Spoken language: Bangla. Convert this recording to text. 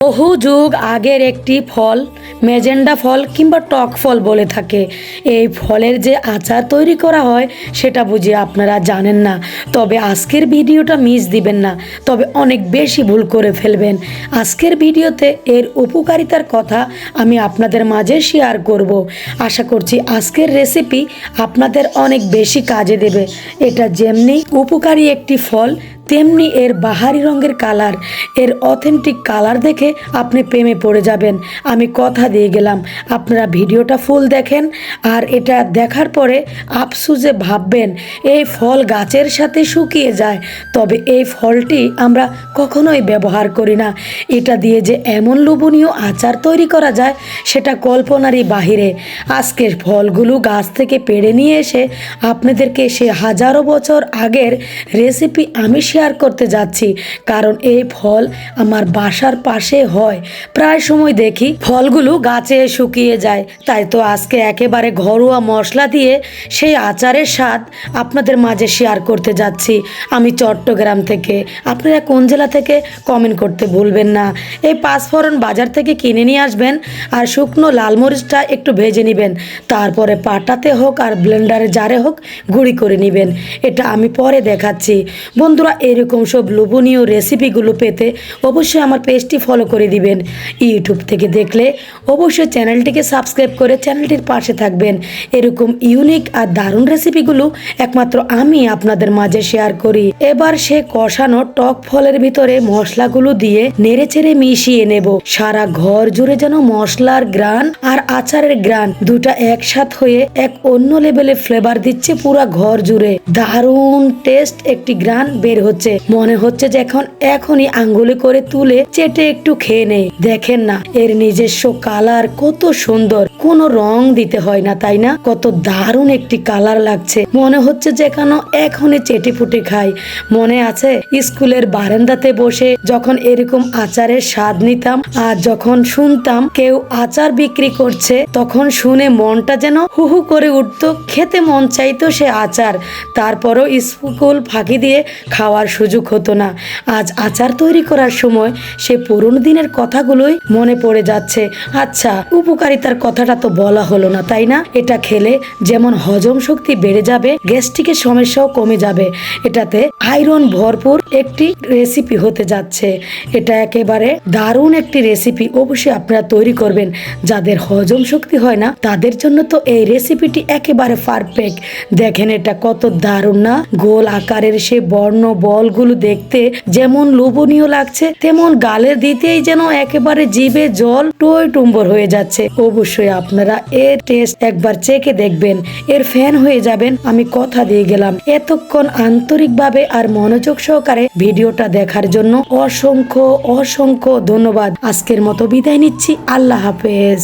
বহু যুগ আগের একটি ফল ম্যাজেন্ডা ফল কিংবা টক ফল বলে থাকে। এই ফলের যে আচার তৈরি করা হয় সেটা বুঝি আপনারা জানেন না। তবে আজকের ভিডিওটা মিস দিবেন না, তবে অনেক বেশি ভুল করে ফেলবেন। আজকের ভিডিওতে এর উপকারিতার কথা আমি আপনাদের মাঝে শেয়ার করব। আশা করছি আজকের রেসিপি আপনাদের অনেক বেশি কাজে দেবে। এটা যেমনি উপকারী একটি ফল, তেমনি এর বাহারি রঙের কালার, এর অথেন্টিক কালার দেখে আপনি প্রেমে পড়ে যাবেন। আমি কথা দিয়ে গেলাম, আপনারা ভিডিওটা ফুল দেখেন, আর এটা দেখার পরে আফসোসে ভাববেন এই ফল গাছের সাথে শুকিয়ে যায়, তবে এই ফলটি আমরা কখনোই ব্যবহার করি না। এটা দিয়ে যে এমন লোভনীয় আচার তৈরি করা যায় সেটা কল্পনারই বাহিরে। আজকের ফলগুলো গাছ থেকে পেড়ে নিয়ে এসে আপনাদেরকে সে হাজারো বছর আগের রেসিপি আমি শেয়ার করতে যাচ্ছি, কারণ এই ফল আমার বাসার পাশে হয়। প্রায় সময় দেখি ফলগুলো গাছে শুকিয়ে যায়, তাই তো আজকে একেবারে ঘরোয়া মশলা দিয়ে সেই আচারের স্বাদ আপনাদের মাঝে শেয়ার করতে যাচ্ছি। আমি চট্টগ্রাম থেকে, আপনারা কোন জেলা থেকে কমেন্ট করতে ভুলবেন না। এই পাঁচফোড়ন বাজার থেকে কিনে নিয়ে আসবেন, আর শুকনো লাল মরিচটা একটু ভেজে নেবেন, তারপরে পাটাতে হোক আর ব্লেন্ডারে জারে হোক গুঁড়ি করে নেবেন। এটা আমি পরে দেখাচ্ছি। বন্ধুরা, এরকম সব লোভনীয় রেসিপিগুলো পেতে অবশ্যই আমার পেজটি ফলো করে দিবেন। ইউটিউব থেকে দেখলে অবশ্যই চ্যানেলটিকে সাবস্ক্রাইব করে চ্যানেলটির পাশে থাকবেন। এরকম ইউনিক আর দারুণ রেসিপিগুলো একমাত্র আমি আপনাদের মাঝে শেয়ার করি। এবার সে কষানো টক ফলের ভিতরে মশলাগুলো দিয়ে নেড়েচেড়ে মিশিয়ে নেব। সারা ঘর জুড়ে যেন মশলার গ্রান আর আচারের গ্রান দুটা একসাথ হয়ে এক অন্য লেভেলে ফ্লেভার দিচ্ছে পুরা ঘর জুড়ে। দারুণ টেস্ট একটি গ্রান বের হচ্ছে, মনে হচ্ছে যে এখনই আঙ্গুলে করে তুলে চেটে একটু খেয়ে নেই। দেখেন না এর নিজস্ব কালার কত সুন্দর, কোনো রং দিতে হয় না, তাই না? কত দারুণ একটি কালার লাগছে, মনে হচ্ছে যে এখনই চেটে ফুটে খাই। মনে আছে স্কুলের বারান্দাতে বসে যখন এরকম আচারের স্বাদ নিতাম, আর যখন শুনতাম কেউ আচার বিক্রি করছে তখন শুনে মনটা যেন হু হু করে উঠতো, খেতে মন চাইতো সে আচার। তারপরও স্কুল ফাঁকি দিয়ে খাওয়ার সুযোগ হতো না। আজ আচার তৈরি করার সময় সে পুরনো দিনের কথাগুলোই মনে পড়ে যাচ্ছে। আচ্ছা, উপকারিতার কথাটা তো বলা হলো না, তাই না? এটা খেলে যেমন হজম শক্তি বেড়ে যাবে, গ্যাস্ট্রিকের সমস্যাও কমে যাবে। এটাতে আয়রন ভরপুর একটি রেসিপি হতে যাচ্ছে। এটা একেবারে দারুণ একটি রেসিপি, অবশ্যই আপনারা তৈরি করবেন। যাদের হজম শক্তি হয় না তাদের জন্য তো এই রেসিপিটি একেবারে পারফেক্ট। দেখেন এটা কত দারুণ না? গোল আকারের সে বর্ণ বলগুলো দেখতে যেমন লোভনীয় লাগছে, তেমন গালে দিতেই যেন একেবারে জিভে জল টই টুম্বর হয়ে যাচ্ছে। অবশ্যই আপনারা এর টেস্ট একবার চেখে দেখবেন, এর ফ্যান হয়ে যাবেন। আমি কথা দিয়ে গেলাম। এতক্ষণ আন্তরিকভাবে আর মনোযোগ সহকারে ভিডিওটা দেখার জন্য অসংখ্য অসংখ্য ধন্যবাদ। আজকের মতো বিদায় নিচ্ছি। আল্লাহ হাফেজ।